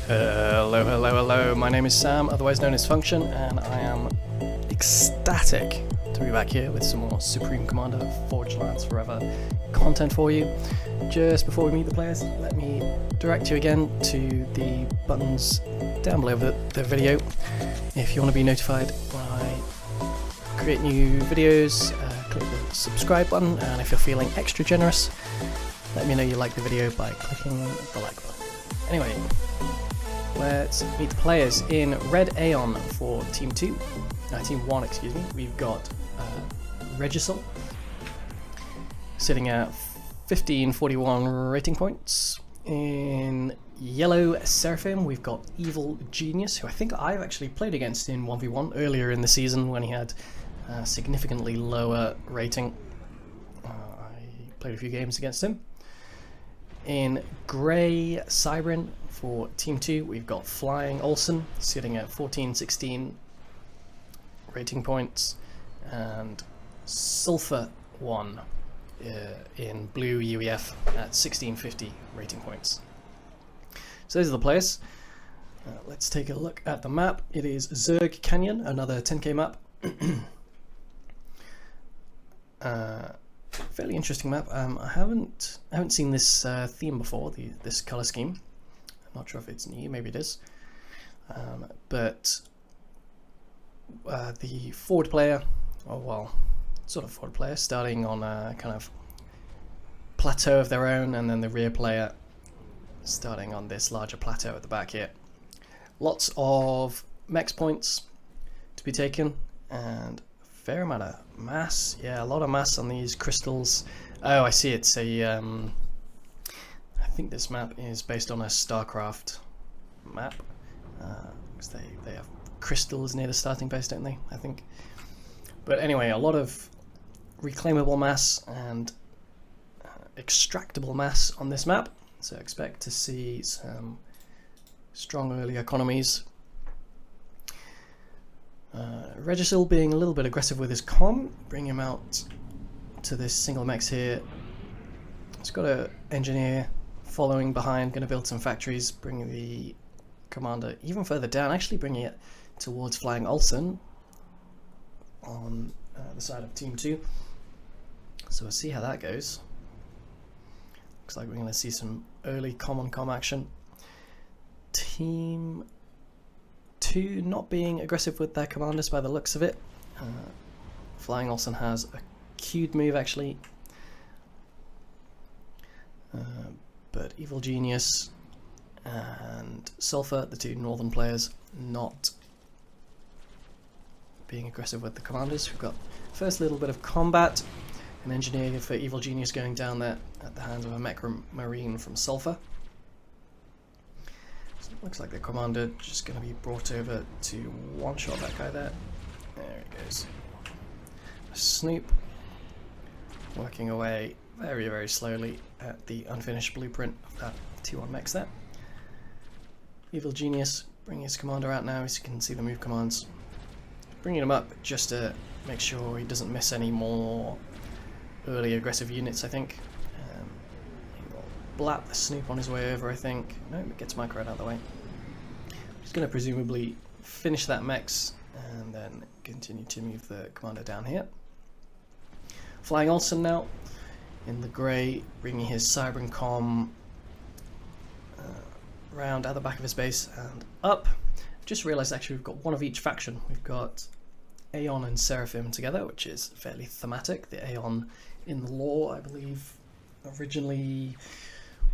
Hello, hello, hello. My name is Sam, otherwise known as Function, and I am ecstatic to be back here with some more Supreme Commander Forged Lands Forever content for you. Just before we meet the players, let me direct you again to the buttons down below the video. If you want to be notified when I create new videos, click the subscribe button, and if you're feeling extra generous, let me know you like the video by clicking the like button. Anyway, let's meet the players. In Red Aeon for Team 1, excuse me, we've got Regisol sitting at 1541 rating points. In Yellow Seraphim, we've got Evil Genius, who I think I've actually played against in 1v1 earlier in the season when he had a significantly lower rating. I played a few games against him. In Grey Cybrin for Team 2, we've got Flying Olsen sitting at 1416 rating points, and Sulphur 1 in Blue UEF at 1650 rating points. So those are the players. Let's take a look at the map. It is Zerg Canyon, another 10k map. Fairly interesting map. I haven't seen this theme before, this color scheme. I'm not sure if it's new, maybe it is. But the forward player, or well, sort of forward player, starting on a kind of plateau of their own, and then the rear player starting on this larger plateau at the back here. Lots of mex points to be taken, and fair amount of mass. Yeah, a lot of mass on these crystals. Oh, I see. It's a I think this map is based on a StarCraft map, because they have crystals near the starting base, don't they? I think. But anyway, a lot of reclaimable mass and extractable mass on this map, so expect to see some strong early economies. Regisil being a little bit aggressive with his comm, bring him out to this single mex here. He's got an engineer following behind, going to build some factories, bring the commander even further down, actually bringing it towards Flying Olsen on the side of Team 2. So we'll see how that goes. Looks like we're going to see some early comm action. Team 2 not being aggressive with their commanders by the looks of it. Flying Olsen has a queued move actually, but Evil Genius and Sulphur, the two northern players, not being aggressive with the commanders. We've got first little bit of combat, an engineer for Evil Genius going down there at the hands of a mech marine from Sulphur. Looks like the commander just going to be brought over to one-shot that guy there. There he goes. Snoop working away very, very slowly at the unfinished blueprint of that 2-1 mex there. Evil Genius bringing his commander out now, as you can see the move commands. Bringing him up just to make sure he doesn't miss any more early aggressive units, I think. Blap the Snoop on his way over, I think. No, it gets micro out of the way. He's going to presumably finish that mex and then continue to move the commander down here. Flying Olsen now in the grey, bringing his Cybrin comm round at the back of his base and up. Just realised actually we've got one of each faction. We've got Aeon and Seraphim together, which is fairly thematic. The Aeon in the lore, I believe, originally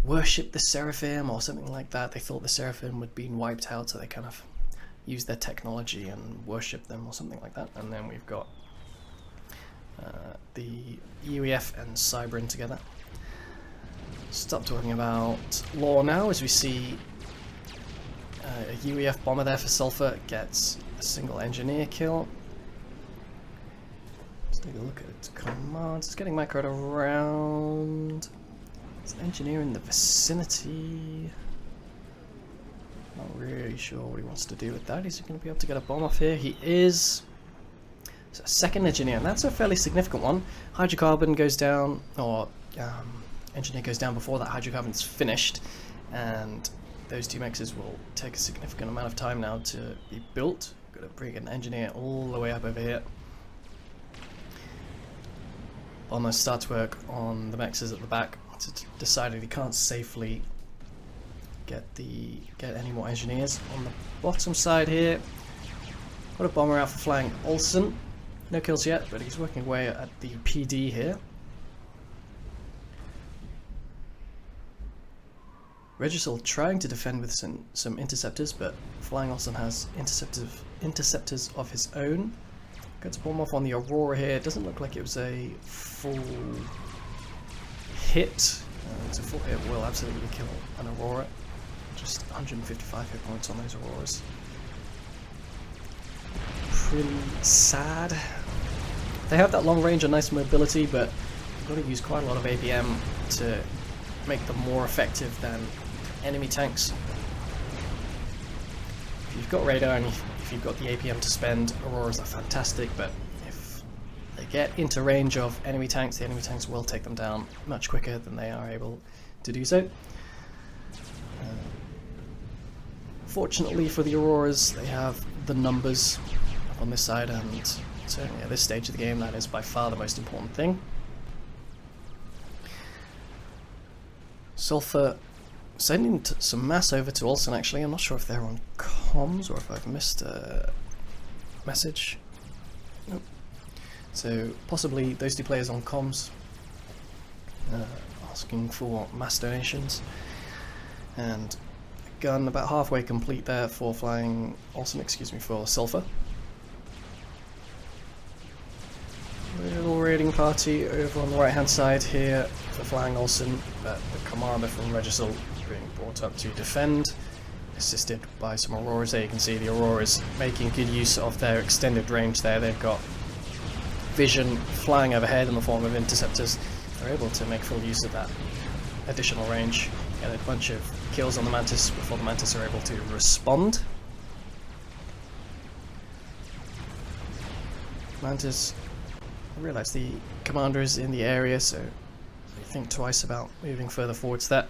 worshipped the Seraphim or something like that. They thought the Seraphim had been wiped out, so they kind of used their technology and worshipped them or something like that. And then we've got the UEF and Cybrin together. Stop talking about lore now, as we see a UEF bomber there for Sulphur gets a single engineer kill. Let's take a look at its commands. It's getting microed around. It's an engineer in the vicinity. Not really sure what he wants to do with that. Is he going to be able to get a bomb off here? He is. So second engineer, and that's a fairly significant one. Hydrocarbon goes down, or engineer goes down before that hydrocarbon's finished, and those two mexes will take a significant amount of time now to be built. Got to bring an engineer all the way up over here. Almost start to work on the mexes at the back. Decided he can't safely get any more engineers. On the bottom side here, got a bomber out for flying Olsen. No kills yet, but he's working away at the PD here. Regisol trying to defend with some interceptors, but Flying Olsen has interceptors of his own. Gets bomb off on the Aurora here. It doesn't look like it was a full hit. It's a full hit will absolutely kill an Aurora. Just 155 hit points on those Auroras. Pretty sad. They have that long range and nice mobility, but you've got to use quite a lot of APM to make them more effective than enemy tanks. If you've got radar and if you've got the APM to spend, Auroras are fantastic, but if they get into range of enemy tanks, the enemy tanks will take them down much quicker than they are able to do so. Fortunately for the Auroras, they have the numbers on this side, and certainly at this stage of the game, that is by far the most important thing. Sulfur sending some mass over to Olsen, actually. I'm not sure if they're on comms or if I've missed a message. Nope. So possibly those two players on comms asking for mass donations. And a gun about halfway complete there for flying Olsen, excuse me, for Sulfur. Little raiding party over on the right hand side here for flying Olsen, but the commander from Regisol being brought up to defend, assisted by some Auroras. There you can see the Auroras making good use of their extended range there. They've got vision flying overhead in the form of interceptors. They're able to make full use of that additional range, get a bunch of kills on the Mantis before the Mantis are able to respond. Mantis, I realise the commander is in the area, so they think twice about moving further forwards there.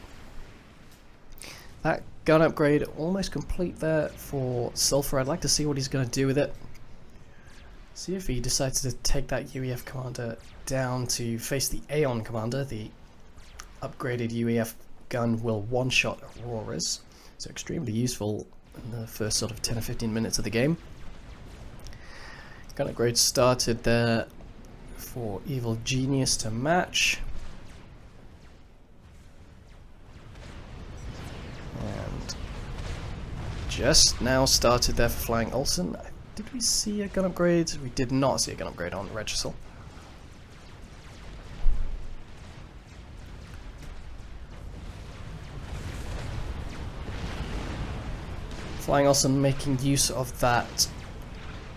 That gun upgrade almost complete there for Sulfur. I'd like to see what he's going to do with it. See if he decides to take that UEF commander down to face the Aeon commander. The upgraded UEF gun will one-shot Auroras, so extremely useful in the first sort of 10 or 15 minutes of the game. Gun upgrade started there for Evil Genius to match. And just now started there for flying Olsen. Did we see a gun upgrade? We did not see a gun upgrade on Regisol. Flying Olsen making use of that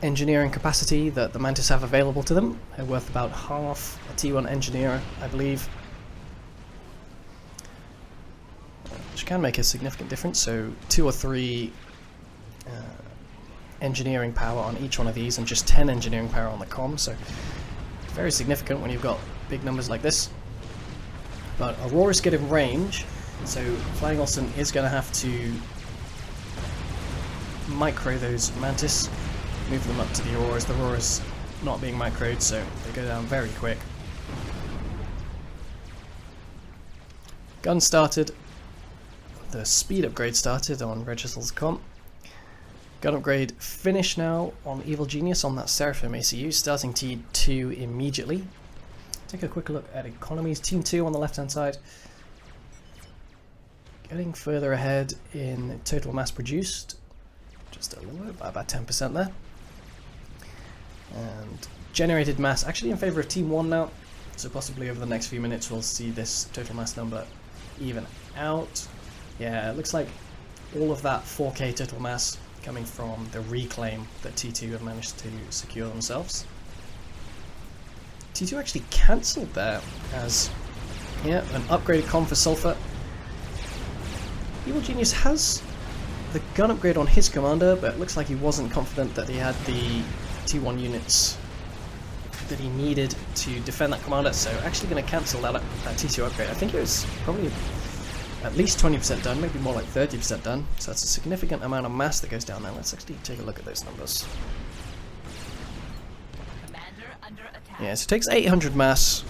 engineering capacity that the Mantis have available to them. They're worth about half a T1 engineer, I believe, which can make a significant difference. So 2 or 3 engineering power on each one of these, and just 10 engineering power on the comm. So very significant when you've got big numbers like this. But Aurora's getting range, so Flying Olsen is going to have to micro those Mantis, move them up to the Auroras. The Auroras not being microed, so they go down very quick. Gun started. The speed upgrade started on Regisol's comp. Gun upgrade finished now on Evil Genius on that Seraphim ACU, starting T2 immediately. Take a quick look at economies. Team 2 on the left hand side, getting further ahead in total mass produced, just a little bit, about 10% there. And generated mass actually in favour of Team 1 now, so possibly over the next few minutes we'll see this total mass number even out. Yeah, it looks like all of that 4K total mass coming from the reclaim that T2 have managed to secure themselves. T2 actually cancelled there as, yeah, an upgraded comm for Sulfur. Evil Genius has the gun upgrade on his commander, but it looks like he wasn't confident that he had the T1 units that he needed to defend that commander, so actually going to cancel that T2 upgrade. I think it was probably at least 20% done, maybe more like 30% done. So that's a significant amount of mass that goes down there. Let's actually take a look at those numbers. Yeah, so it takes 800 mass,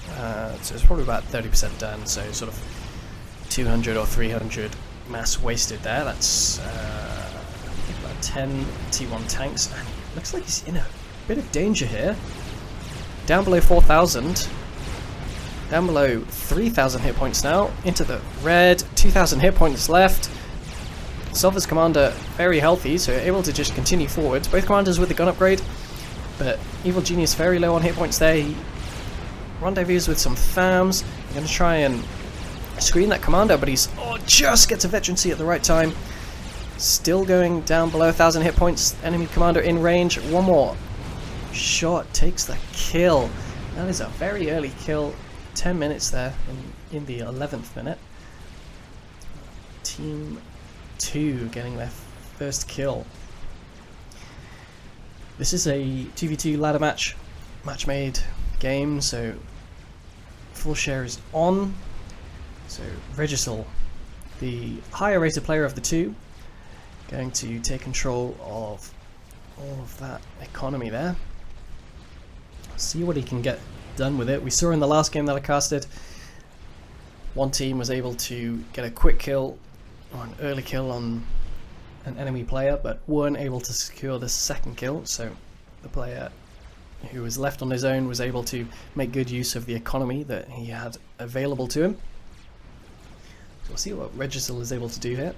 so it's probably about 30% done, so sort of 200 or 300 mass wasted there. That's about 10 T1 tanks, and it looks like he's in a bit of danger here. Down below 4,000, down below 3,000 hit points now, into the red, 2,000 hit points left. Silver's commander very healthy, so able to just continue forwards. Both commanders with the gun upgrade, but Evil Genius very low on hit points there. He rendezvous with some FAMs. I'm going to try and screen that commander, but he's just gets a veterancy at the right time. Still going down below 1,000 hit points. Enemy commander in range. One more shot takes the kill. That is a very early kill. 10 minutes there in the 11th minute. Team 2 getting their first kill. This is a 2v2 ladder match made game, so full share is on. So Regisol, the higher rated player of the two, going to take control of all of that economy there. See what he can get done with it. We saw in the last game that I casted, one team was able to get a quick kill or an early kill on an enemy player, but weren't able to secure the second kill, so the player who was left on his own was able to make good use of the economy that he had available to him. So we'll see what Regisol is able to do here.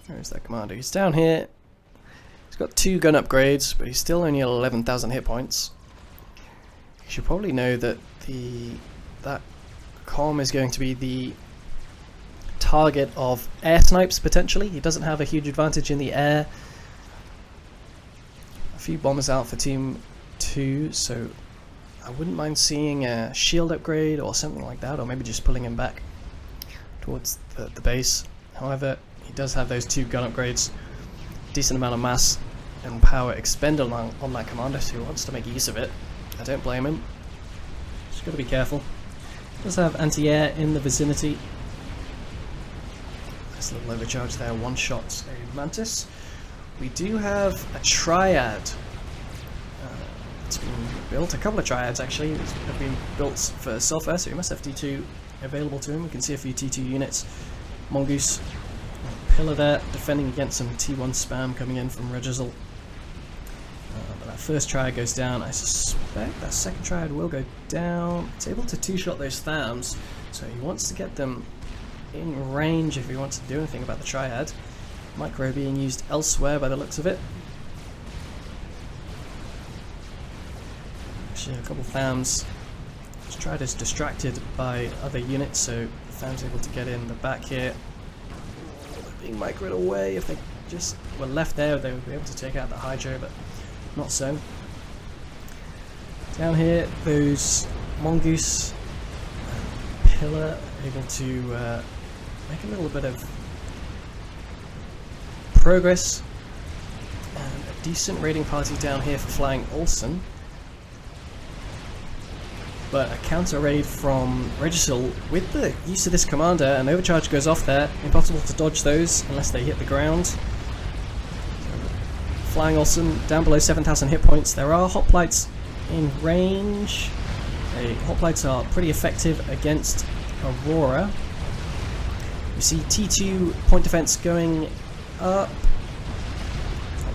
There's that commander. He's down here. He's got 2 gun upgrades, but he's still only at 11,000 hit points. You should probably know that that column is going to be the target of air snipes potentially. He doesn't have a huge advantage in the air. A few bombers out for team 2, so I wouldn't mind seeing a shield upgrade or something like that, or maybe just pulling him back towards the base. However, he does have those 2 gun upgrades, decent amount of mass and power expended on that commander, so he wants to make use of it. I don't blame him. Just got to be careful. Does have anti-air in the vicinity. Nice little overcharge there, one shot a Mantis. We do have a triad. It's been built, a couple of triads actually, have been built for Sulfur, so he must have T2 available to him. We can see a few T2 units. Mongoose, Pillar there, defending against some T1 spam coming in from Regisol. But that first triad goes down. I suspect that second triad will go down. It's able to 2-shot those THAMs, so he wants to get them in range if he wants to do anything about the triad. Micro being used elsewhere by the looks of it. Actually, a couple of THAMs. This triad is distracted by other units, so the THAM's able to get in the back here. They're being microed away. If they just were left there, they would be able to take out the Hydro, but not so. Down here, those Mongoose Pillar able to make a little bit of progress, and a decent raiding party down here for flying Olsen, but a counter raid from Regisol with the use of this commander. An overcharge goes off there, impossible to dodge those unless they hit the ground. Flying Olsen down below 7,000 hit points. There are hoplites in range. Hoplites are pretty effective against Aurora. You see T2 point defense going up.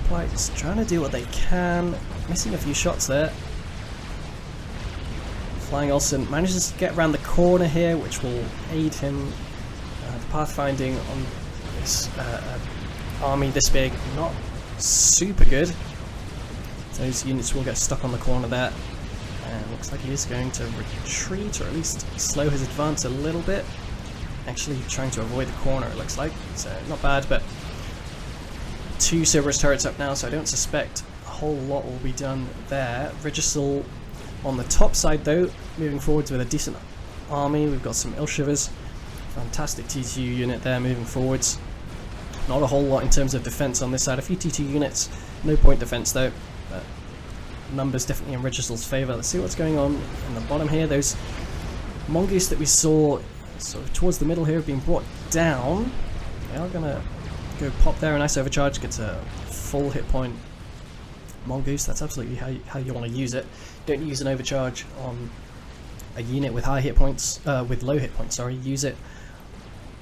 Hoplites trying to do what they can, missing a few shots there. Flying Olsen manages to get around the corner here, which will aid him. The pathfinding on this army this big, not super good. Those units will get stuck on the corner there, and looks like he is going to retreat, or at least slow his advance a little bit. Actually trying to avoid the corner, it looks like, so not bad, but 2 Cerberus turrets up now, so I don't suspect a whole lot will be done there. Regisol on the top side though, moving forwards with a decent army. We've got some Ilshivers, fantastic T2 unit there moving forwards. Not a whole lot in terms of defense on this side, a few T2 units, no point defense though, but numbers definitely in Regisol's favour. Let's see what's going on in the bottom here. Those Mongoose that we saw sort of towards the middle here, being brought down. They are going to go pop there. A nice overcharge, gets a full hit point. Mongoose, that's absolutely how you want to use it. Don't use an overcharge on a unit with high hit points, with low hit points, sorry. Use it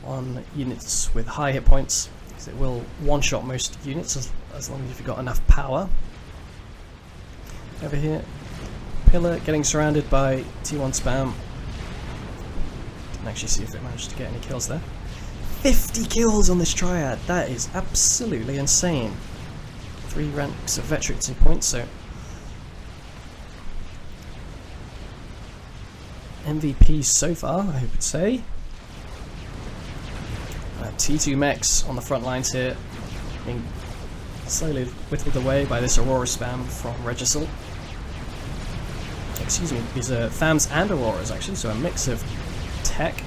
on units with high hit points, because it will one-shot most units as long as you've got enough power. Over here, Pillar getting surrounded by T1 spam. Didn't actually see if it managed to get any kills there. 50 kills on this triad, that is absolutely insane. 3 ranks of veterancy points, so MVP so far, I would say. T2 mechs on the front lines here, being slowly whittled away by this Aurora spam from Regisol. Excuse me, these are FAMs and Auroras actually, so a mix of tech.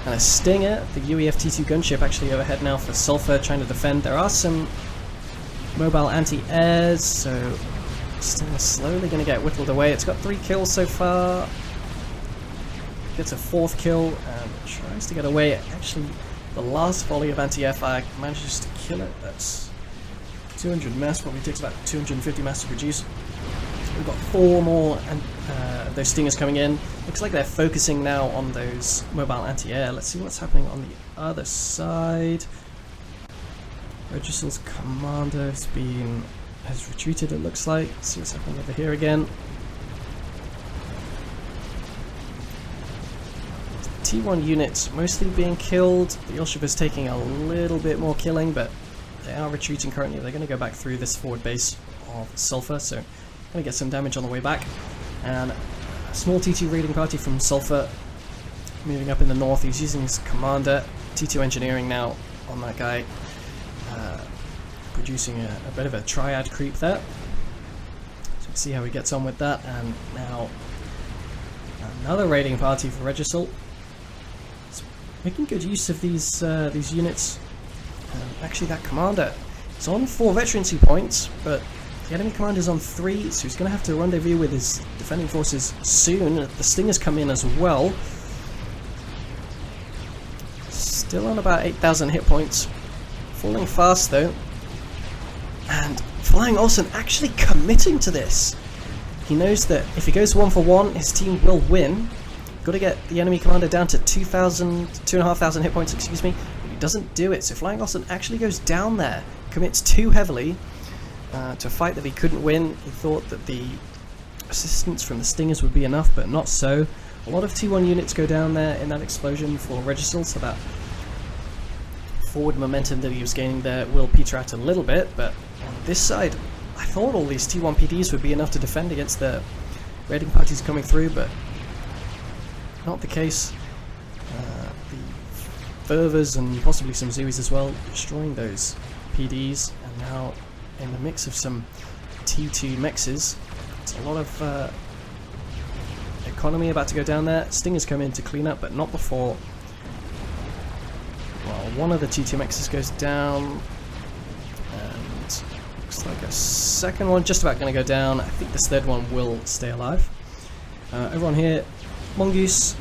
And a Stinger, the UEF T2 gunship actually overhead now for Sulfur, trying to defend. There are some mobile anti-airs, so Stinger slowly going to get whittled away. It's got 3 kills so far. Gets a 4th kill and tries to get away. Actually, the last volley of anti-air fire manages to kill it. That's 200 mass, probably takes about 250 mass to produce. We've got 4 more and those Stingers coming in. Looks like they're focusing now on those mobile anti-air. Let's see what's happening on the other side. Regisol's commander has retreated, it looks like. Let's see what's happening over here again. T1 units mostly being killed. The Ilshiv is taking a little bit more killing, but they are retreating currently. They're going to go back through this forward base of Sulfur, so going to get some damage on the way back. And a small T2 raiding party from Sulfur moving up in the north. He's using his commander. T2 engineering now on that guy, producing a bit of a triad creep there. So we'll see how he gets on with that. And now another raiding party for Regisol. Making good use of these units. Actually, that commander is on 4 veterancy points, but the enemy commander's on 3, so he's going to have to rendezvous with his defending forces soon. The Stingers come in as well. Still on about 8,000 hit points. Falling fast though. And Flying Olsen actually committing to this. He knows that if he goes 1 for 1, his team will win. Got to get the enemy commander down to 2,500 hit points, excuse me. But he doesn't do it, so Flying Olsen actually goes down there, commits too heavily to a fight that he couldn't win. He thought that the assistance from the Stingers would be enough, but not so. A lot of T1 units go down there in that explosion for Regisol, so that forward momentum that he was gaining there will peter out a little bit. But on this side, I thought all these T1 PDs would be enough to defend against the raiding parties coming through, but not the case. The Fervors and possibly some Zoos as well, destroying those PDs, and now in the mix of some T2 mexes. It's a lot of economy about to go down there. Stingers come in to clean up, but not before. Well, one of the T2 mexes goes down, and looks like a second one just about going to go down. I think this third one will stay alive. Everyone here, Mongoose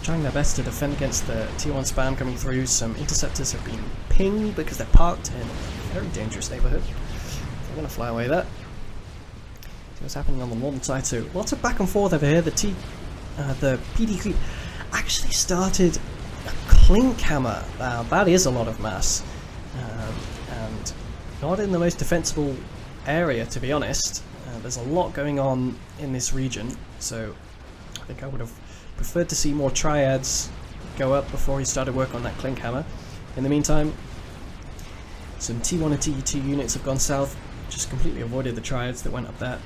trying their best to defend against the T1 spam coming through. Some interceptors have been pinged because they're parked in a very dangerous neighborhood. They're going to fly away there. See what's happening on the northern side too. Lots of back and forth over here. The PD creep actually started a clink hammer. That is a lot of mass, and not in the most defensible area, to be honest. There's a lot going on in this region, so I think I would have preferred to see more triads go up before he started work on that clink hammer. In the meantime, some T1 and T2 units have gone south, just completely avoided the triads that went up there.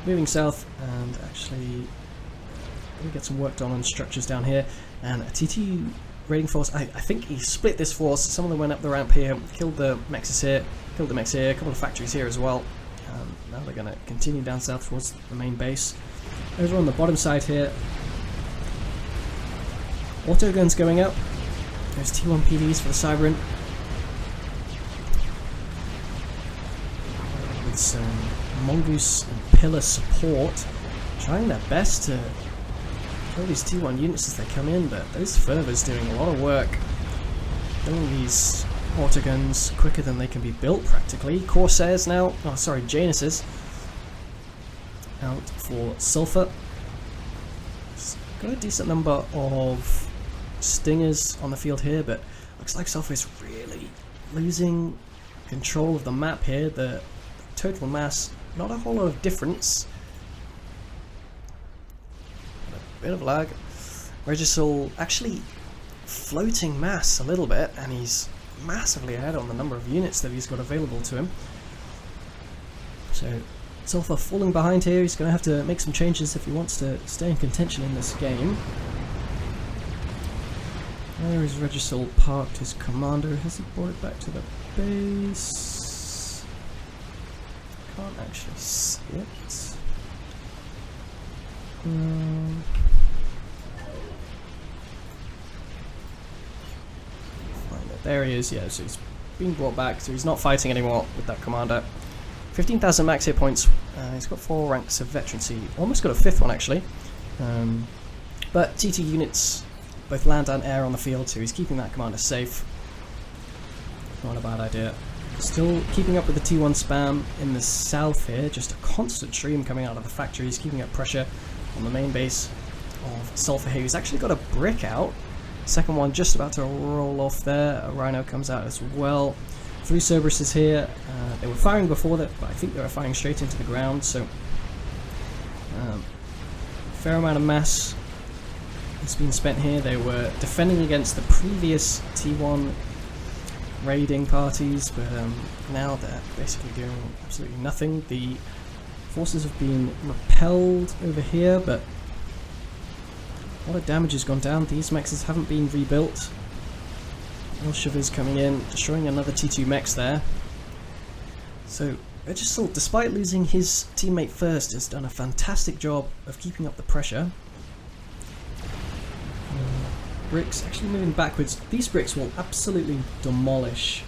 Moving south, and actually we get some work done on structures down here. And a T2 raiding force, I think he split this force. Some of them went up the ramp here, killed the mexes here, killed the mechs here, a couple of factories here as well. Now they're going to continue down south towards the main base. Over on the bottom side here, auto guns going up. There's T1 PDs for the Cyberant. With some Mongoose and Pillar support, trying their best to kill these T1 units as they come in, but those fervors doing a lot of work. Building these autoguns quicker than they can be built, practically. Corsairs now, oh sorry, Januses out for Sulfur. Got a decent number of Stingers on the field here, but looks like Sulfur is really losing control of the map here. The total mass, not a whole lot of difference. A bit of lag. Regisol actually floating mass a little bit, and he's massively ahead on the number of units that he's got available to him. So Sulfur falling behind here. He's going to have to make some changes if he wants to stay in contention in this game. Where is Regisol parked his commander? Has he brought it back to the base? Can't actually see it. Find it. There he is. Yeah, so he's being brought back. So he's not fighting anymore with that commander. 15,000 max hit points. He's got 4 ranks of veterancy. Almost got a 5th one actually. But T2 units, both land and air on the field, so he's keeping that commander safe. Not a bad idea. Still keeping up with the T1 spam in the south here. Just a constant stream coming out of the factories, keeping up pressure on the main base of Sulfur here. He's actually got a brick out. Second one just about to roll off there. A Rhino comes out as well. 3 Cerberuses here. They were firing before that, but I think they were firing straight into the ground, so fair amount of mass has been spent here. They were defending against the previous T1 raiding parties, but now they're basically doing absolutely nothing. The forces have been repelled over here, but a lot of damage has gone down. These mexes haven't been rebuilt. Milshiver's coming in, destroying another T2 mechs there. So Regisol, despite losing his teammate first, has done a fantastic job of keeping up the pressure. Bricks actually moving backwards. These bricks will absolutely demolish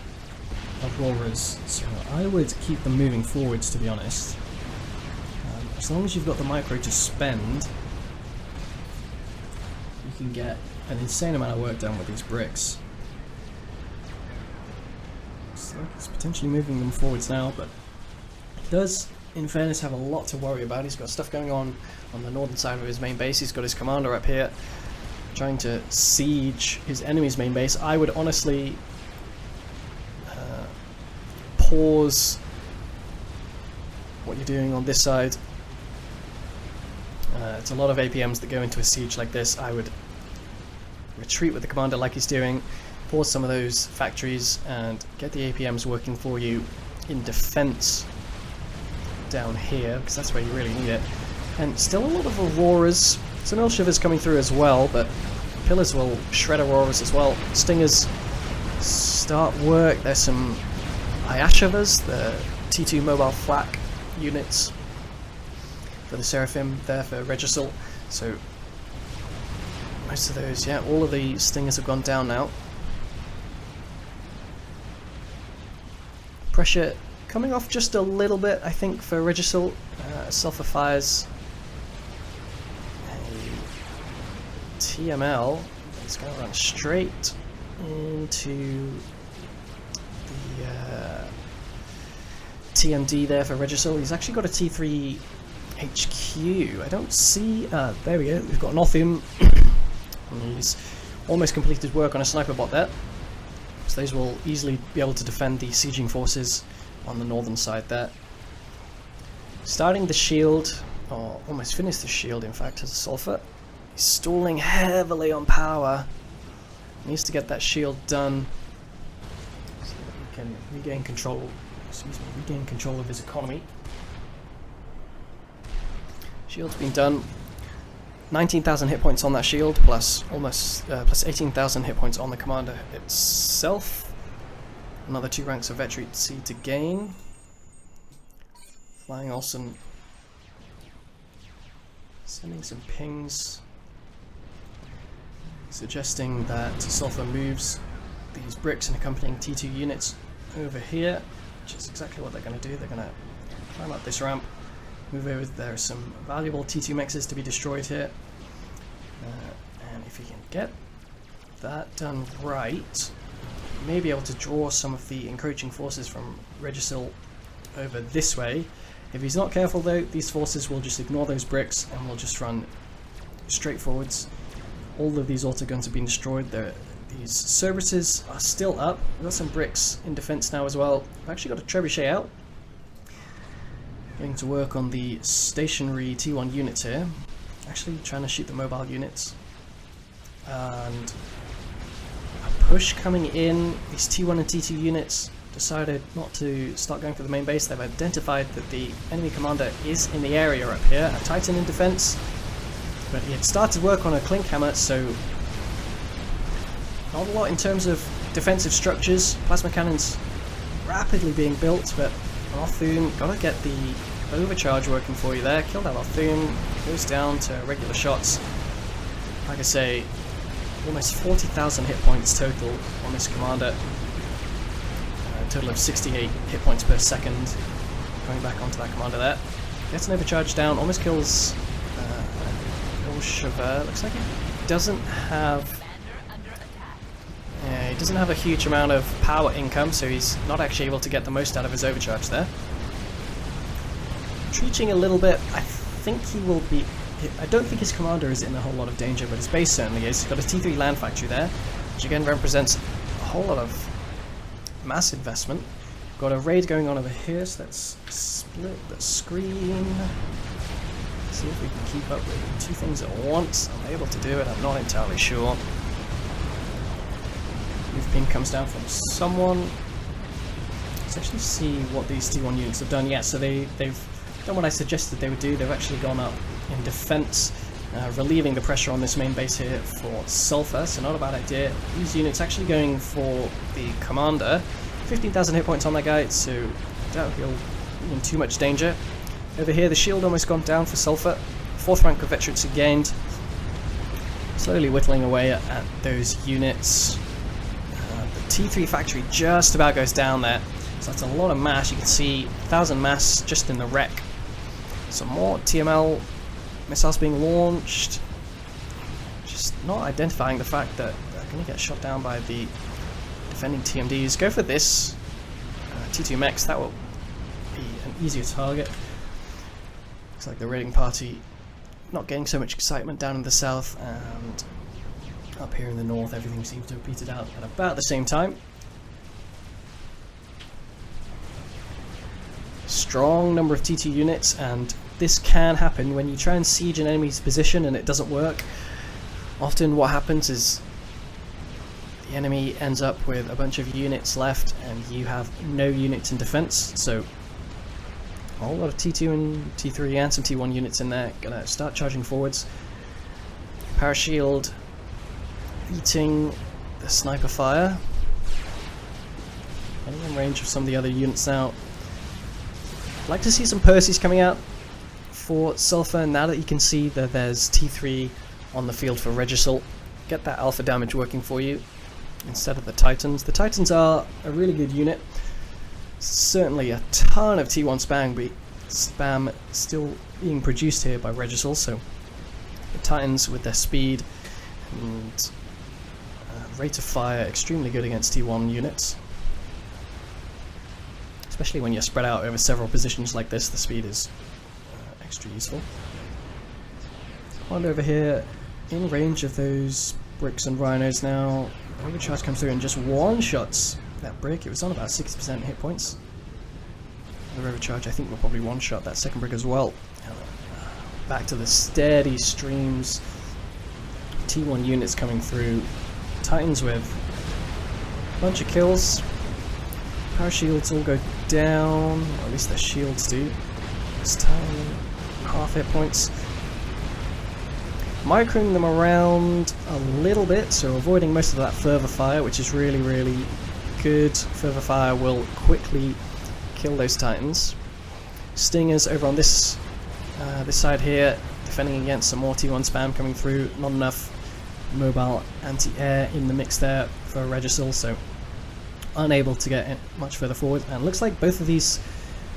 Auroras, so I would keep them moving forwards, to be honest. As long as you've got the micro to spend, you can get an insane amount of work done with these bricks. So he's potentially moving them forwards now, but he does, in fairness, have a lot to worry about. He's got stuff going on the northern side of his main base. He's got his commander up here trying to siege his enemy's main base. I would honestly pause what you're doing on this side. It's a lot of APMs that go into a siege like this. I would retreat with the commander like he's doing, pause some of those factories and get the APMs working for you in defense down here, because that's where you really need it. And still a lot of Auroras. Some Milshivers coming through as well, but Pillars will shred Auroras as well. Stingers start work. There's some Ayashivas, the T2 mobile flak units for the Seraphim there for Regisol. So most of those, yeah, all of the Stingers have gone down now. Pressure coming off just a little bit, I think, for Regisol. Sulfur fires a TML. It's going to run straight into the TMD there for Regisol. He's actually got a T3 HQ. I don't see... there we go. We've got an Othium. He's almost completed work on a sniper bot there. So those will easily be able to defend the sieging forces on the northern side there. Starting the shield, or almost finished the shield in fact, as a Sulfur. He's stalling heavily on power. Needs to get that shield done so that he can regain control. Regain control of his economy. Shield's been done. 19,000 hit points on that shield, plus almost plus 18,000 hit points on the commander itself. Another 2 ranks of veterancy to gain. Flying Olsen sending some pings suggesting that Sulfur moves these bricks and accompanying T2 units over here, which is exactly what they're going to do. They're going to climb up this ramp, move over. There are some valuable T2 mexes to be destroyed here. And if he can get that done right, he may be able to draw some of the encroaching forces from Regisil over this way. If he's not careful though, these forces will just ignore those bricks and will just run straight forwards. All of these autoguns have been destroyed. These services are still up. We've got some bricks in defense now as well. I've actually got a trebuchet out. Getting to work on the stationary T1 units here. Actually trying to shoot the mobile units. And a push coming in. These T1 and T2 units decided not to start going for the main base. They've identified that the enemy commander is in the area up here. A Titan in defense. But he had started work on a Clink Hammer, so not a lot in terms of defensive structures. Plasma cannons rapidly being built, but Arthun, gotta get the overcharge working for you there. Kill that Arthun, goes down to regular shots. Like I say, almost 40,000 hit points total on this commander. A total of 68 hit points per second. Going back onto that commander there. Gets an overcharge down, almost kills Chauvet. Looks like he doesn't have a huge amount of power income, so he's not actually able to get the most out of his overcharge there. Treaching a little bit. I think he will be. I don't think his commander is in a whole lot of danger, but his base certainly is. He's got a T3 land factory there, which again represents a whole lot of mass investment. Got a raid going on over here, so let's split the screen. See if we can keep up with two things at once. I'm able to do it, I'm not entirely sure. Move ping comes down from someone. Let's actually see what these T1 units have done. Yeah, so they've done what I suggested they would do. They've actually gone up in defense, relieving the pressure on this main base here for Sulfur, so not a bad idea. These units actually going for the commander. 15,000 hit points on that guy, so I doubt he'll be in too much danger. Over here, the shield almost gone down for Sulfur. 4th rank of veterancy gained. Slowly whittling away at those units. The T3 factory just about goes down there. So that's a lot of mass. You can see 1,000 mass just in the wreck. Some more TML missiles being launched. Just not identifying the fact that they're going to get shot down by the defending TMDs. Go for this T2 mechs. That will be an easier target. Looks like the raiding party not getting so much excitement down in the south, and up here in the north everything seems to have petered out at about the same time. Strong number of T2 units, and this can happen when you try and siege an enemy's position and it doesn't work. Often what happens is the enemy ends up with a bunch of units left and you have no units in defense, so a whole lot of T2 and T3 and some T1 units in there. Gonna start charging forwards. Parashield eating the sniper fire. Getting in range of some of the other units now. I'd like to see some Perseus coming out for Sulfur now that you can see that there's T3 on the field for Regisil. Get that alpha damage working for you instead of the Titans. The Titans are a really good unit. Certainly a ton of T1 spam still being produced here by Regisil, so the Titans with their speed and rate of fire extremely good against T1 units. Especially when you're spread out over several positions like this, the speed is extra useful. Commander over here in range of those bricks and rhinos now. Overcharge comes through and just one-shots that brick. It was on about 60% hit points. The overcharge I think will probably one-shot that second brick as well. Back to the steady streams. T1 units coming through. Titans with a bunch of kills. Parashields all go down, or at least their shields do. This time, half hit points. Microing them around a little bit, so avoiding most of that fervor fire, which is really, really good. Fervor fire will quickly kill those Titans. Stingers over on this side here, defending against some more T1 spam coming through. Not enough mobile anti-air in the mix there for Regisil, so unable to get much further forward. And looks like both of these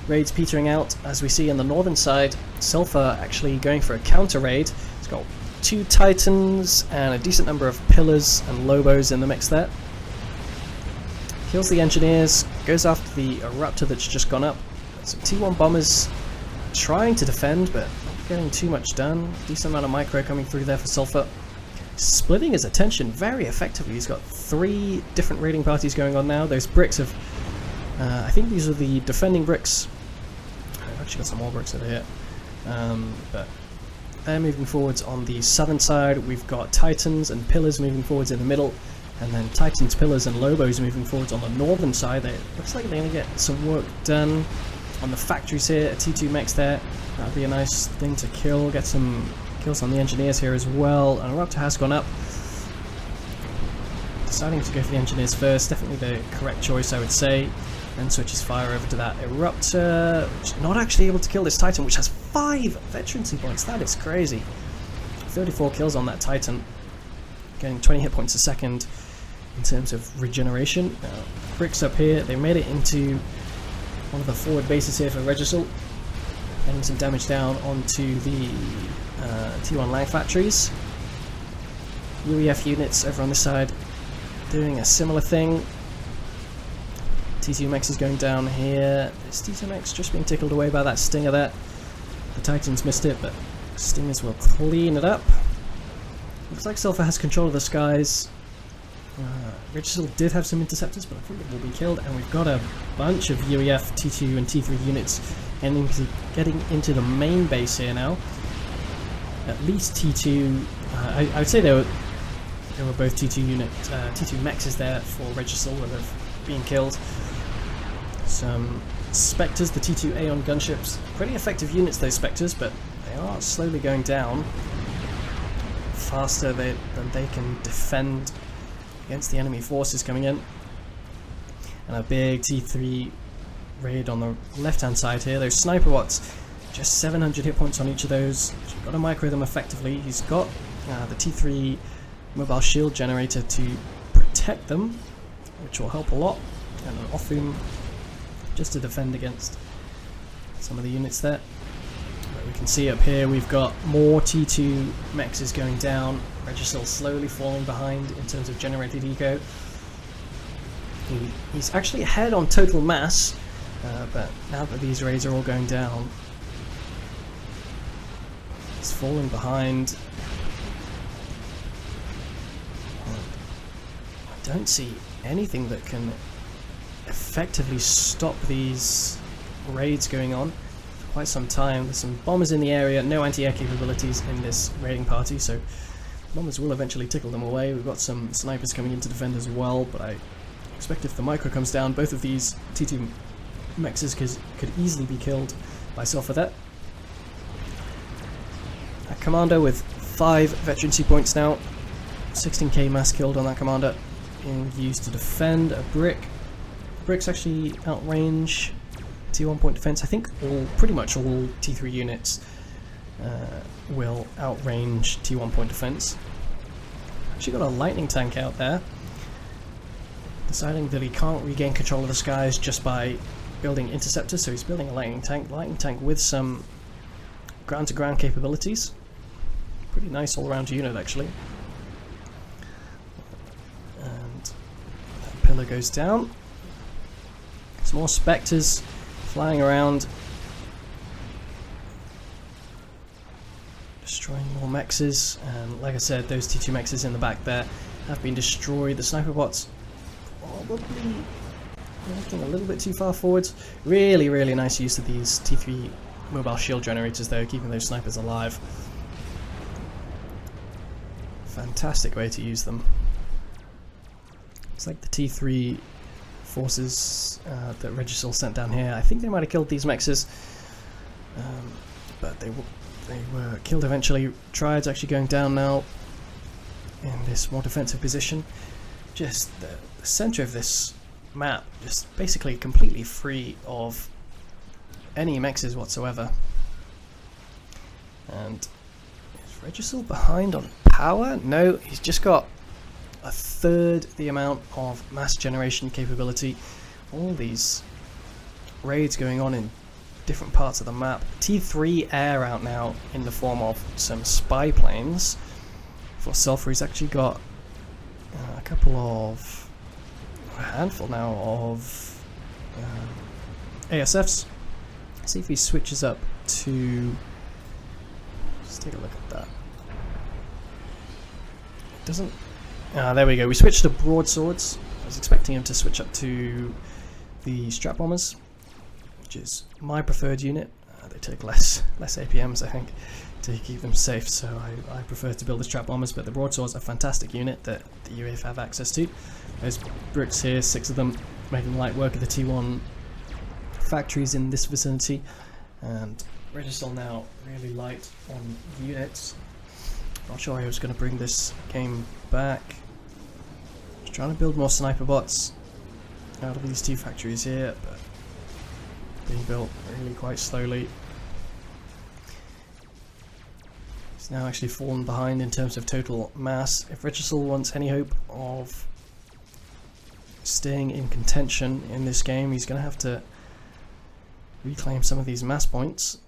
raids petering out, as we see on the northern side. Sulfur actually going for a counter raid. It's got 2 Titans and a decent number of Pillars and Lobos in the mix there. Kills the Engineers, goes after the Eruptor that's just gone up. Some T1 Bombers trying to defend, but not getting too much done. Decent amount of micro coming through there for Sulfur. Splitting his attention very effectively. He's got 3 different raiding parties going on now. Those bricks have... I think these are the defending bricks. I've actually got some more bricks over here. But they're moving forwards on the southern side. We've got Titans and Pillars moving forwards in the middle. And then Titans, Pillars and Lobos moving forwards on the northern side. It looks like they're going to get some work done on the factories here. A T2 mechs there. That would be a nice thing to kill. Get some kills on the Engineers here as well. And Eruptor has gone up. Deciding to go for the Engineers first. Definitely the correct choice, I would say. Then switches fire over to that Eruptor. Not actually able to kill this Titan, which has 5 veterancy points. That is crazy. 34 kills on that Titan. Getting 20 hit points a second in terms of regeneration. Bricks up here. They made it into one of the forward bases here for Regisol. Getting some damage down onto the T1 Lang factories. UEF units over on this side doing a similar thing. T2 Mechs is going down here. This T2 Mech's just being tickled away by that Stinger there. The Titans missed it, but Stingers will clean it up. Looks like Sulfur has control of the skies. Regisol did have some interceptors, but I think it will be killed. And we've got a bunch of UEF, T2 and T3 units getting into the main base here now. At least T2, I would say there were both T2 mechs there for Regisol that have been killed. Some Spectres, the T2 Aeon gunships, pretty effective units those Spectres, but they are slowly going down faster than they can defend against the enemy forces coming in. And a big T3 raid on the left hand side here. Those sniper bots, just 700 hit points on each of those. You've got to micro them effectively. He's got the T3 mobile shield generator to protect them, which will help a lot, and an Othum just to defend against some of the units there. But we can see up here we've got more T2 mechs going down. Regisol slowly falling behind in terms of generated eco. He's actually ahead on total mass, but now that these raids are all going down, he's falling behind. I don't see anything that can effectively stop these raids going on for quite some time. There's some bombers in the area, no anti-air capabilities in this raiding party, so bombers will eventually tickle them away. We've got some snipers coming in to defend as well, but I expect if the micro comes down, both of these T2 mechs could easily be killed by Sulfur there. A commander with 5 veterancy points now, 16k mass killed on that commander, being used to defend a brick. Bricks actually outrange T1 point defense. I think pretty much all T3 units will outrange T1 point defense. Actually got a lightning tank out there, deciding that he can't regain control of the skies just by building interceptors, so he's building a lightning tank with some ground-to-ground capabilities. Pretty nice all-round unit actually. And that pillar goes down. Some more Spectres flying around, destroying more mechs, and like I said, those T2 mechs in the back there have been destroyed. The sniper bots probably working a little bit too far forwards. Really, really nice use of these T3 mobile shield generators though, keeping those snipers alive. Fantastic way to use them. It's like the T3 forces that Regisol sent down here. I think they might have killed these mechs, but they were killed eventually. Triads actually going down now in this more defensive position. Just the center of this map, just basically completely free of any mechs whatsoever. And is Regisol behind on power? No, he's just got a third the amount of mass generation capability. All these raids going on in different parts of the map. T3 air out now in the form of some spy planes. for Sulfur. He's actually got a handful now of ASFs. See if he switches up to. Let's take a look at that. It doesn't. There we go. We switched to broadswords. I was expecting him to switch up to the strap bombers, which is my preferred unit. They take less APMs, I think, to keep them safe, so I prefer to build the strap bombers, but the broadswords are a fantastic unit that the UAF have access to. There's bricks here, 6 of them, making light work of the T1 factories in this vicinity, and Regisol now really light on units. Not sure I was going to bring this game back. Just trying to build more sniper bots out of these 2 factories here, but being built really quite slowly. It's now actually fallen behind in terms of total mass. If Regisol wants any hope of staying in contention in this game, he's going to have to reclaim some of these mass points.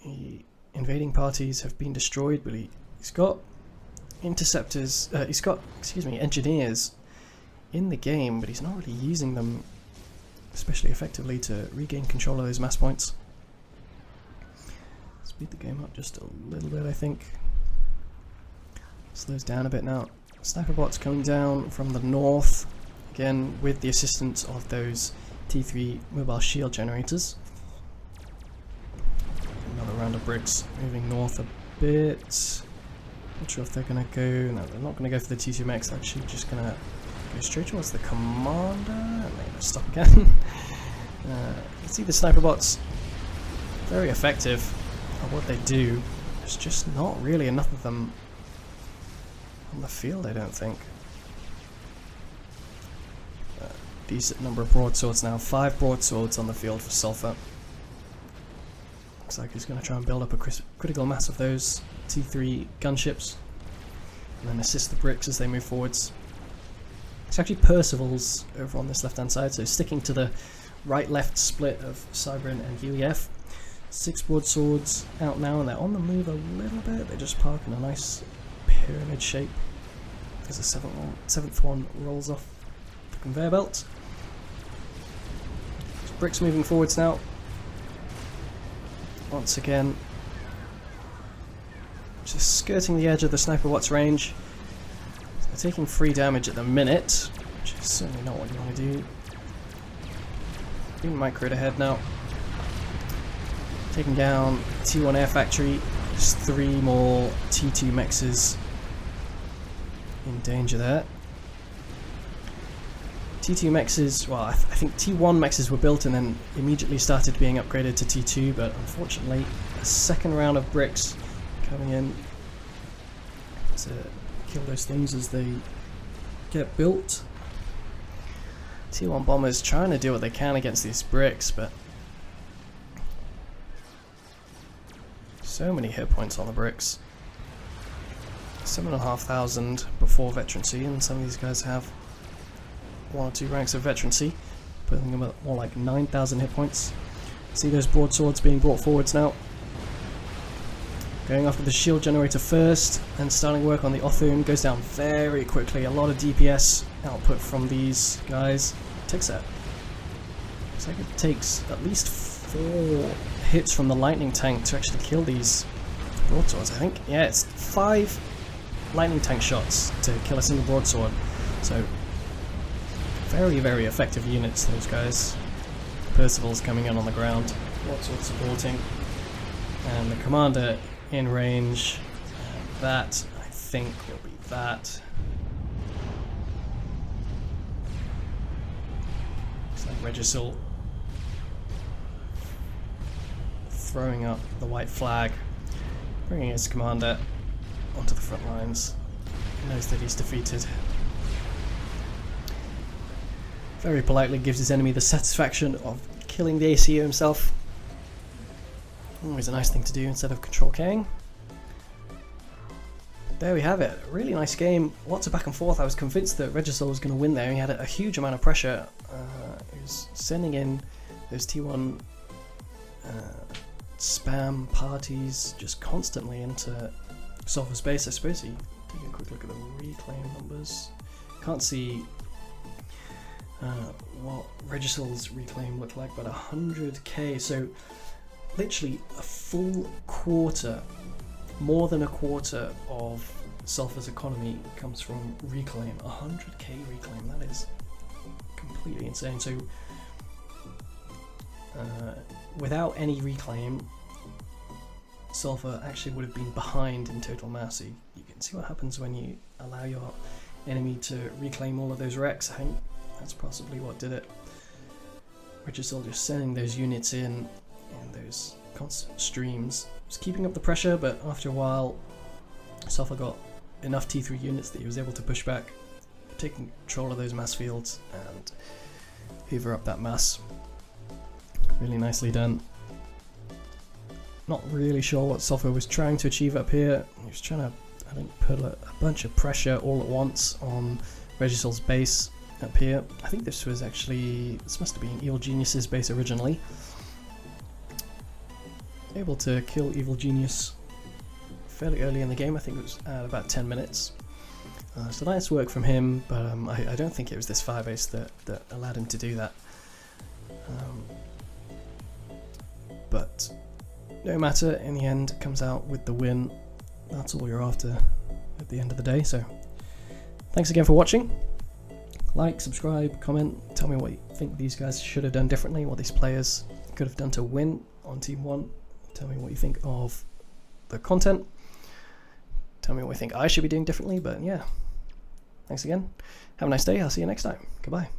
The invading parties have been destroyed, but he's got interceptors, engineers in the game, but he's not really using them especially effectively to regain control of those mass points. Speed the game up just a little bit, I think. Slows down a bit now. Sniper bots coming down from the north, again with the assistance of those T3 mobile shield generators. Another round of bricks moving north a bit. Not sure if they're going to go. No, they're not going to go for the T2 mechs. They're actually just going to go straight towards the commander. And they're going to stop again. You can see the sniper bots very effective at what they do. There's just not really enough of them on the field, I don't think. Decent number of broadswords now. 5 broadswords on the field for Sulfur. Looks like he's going to try and build up a critical mass of those T3 gunships and then assist the bricks as they move forwards. It's actually Percival's over on this left hand side, so sticking to the right-left split of Cybran and UEF. 6 broadswords out now, and they're on the move a little bit. They just park in a nice pyramid shape as the 7th one rolls off the conveyor belt. Bricks moving forwards now. Once again, just skirting the edge of the sniper bot's range. They're taking 3 damage at the minute, which is certainly not what you want to do. Being microed ahead now. Taking down T1 Air Factory. Just 3 more T2 mexes in danger there. T2 mexes, well, I think T1 mexes were built and then immediately started being upgraded to T2, but unfortunately a second round of bricks coming in to kill those things as they get built. T1 bombers trying to do what they can against these bricks, but so many hit points on the bricks. 7,500 before veterancy, and some of these guys have 1 or 2 ranks of veterancy, putting them at more like 9,000 hit points. See those broadswords being brought forwards now. Going after the shield generator first, and starting work on the Othun. Goes down very quickly. A lot of DPS output from these guys. Looks like it takes at least 4 hits from the lightning tank to actually kill these broadswords, I think. Yeah, it's 5 lightning tank shots to kill a single broadsword. So very, very effective units, those guys. Percival's coming in on the ground. Broadsword supporting. And the commander in range. And that, I think, will be that. Looks like Regisol throwing up the white flag, bringing his commander onto the front lines. He knows that he's defeated. Very politely gives his enemy the satisfaction of killing the ACU himself. Always a nice thing to do instead of control K'ing. There we have it. A really nice game. Lots of back and forth. I was convinced that Regisol was going to win there. He had a huge amount of pressure. He was sending in those T1 spam parties just constantly into Sulfur's base. I suppose he take a quick look at the reclaim numbers. Can't see what Regisal's reclaim looked like, but 100k, so literally a full quarter, more than a quarter of Sulphur's economy comes from reclaim. 100k reclaim, that is completely insane. So without any reclaim, Sulphur actually would have been behind in total mass. So you can see what happens when you allow your enemy to reclaim all of those wrecks. I think that's possibly what did it. Regisal just sending those units in those constant streams. Just keeping up the pressure, but after a while Sulphur got enough T3 units that he was able to push back, take control of those mass fields and hoover up that mass. Really nicely done. Not really sure what Sulphur was trying to achieve up here. He was trying to, I think, put a bunch of pressure all at once on Regisal's base up here. I think this must have been Evil Genius's base originally. Able to kill Evil Genius fairly early in the game. I think it was at about 10 minutes. So nice work from him, but I don't think it was this firebase that allowed him to do that. But no matter, in the end, it comes out with the win. That's all you're after at the end of the day. So thanks again for watching. Like, subscribe, comment, tell me what you think these guys should have done differently, what these players could have done to win on Team 1. Tell me what you think of the content. Tell me what you think I should be doing differently, but yeah. Thanks again. Have a nice day. I'll see you next time. Goodbye.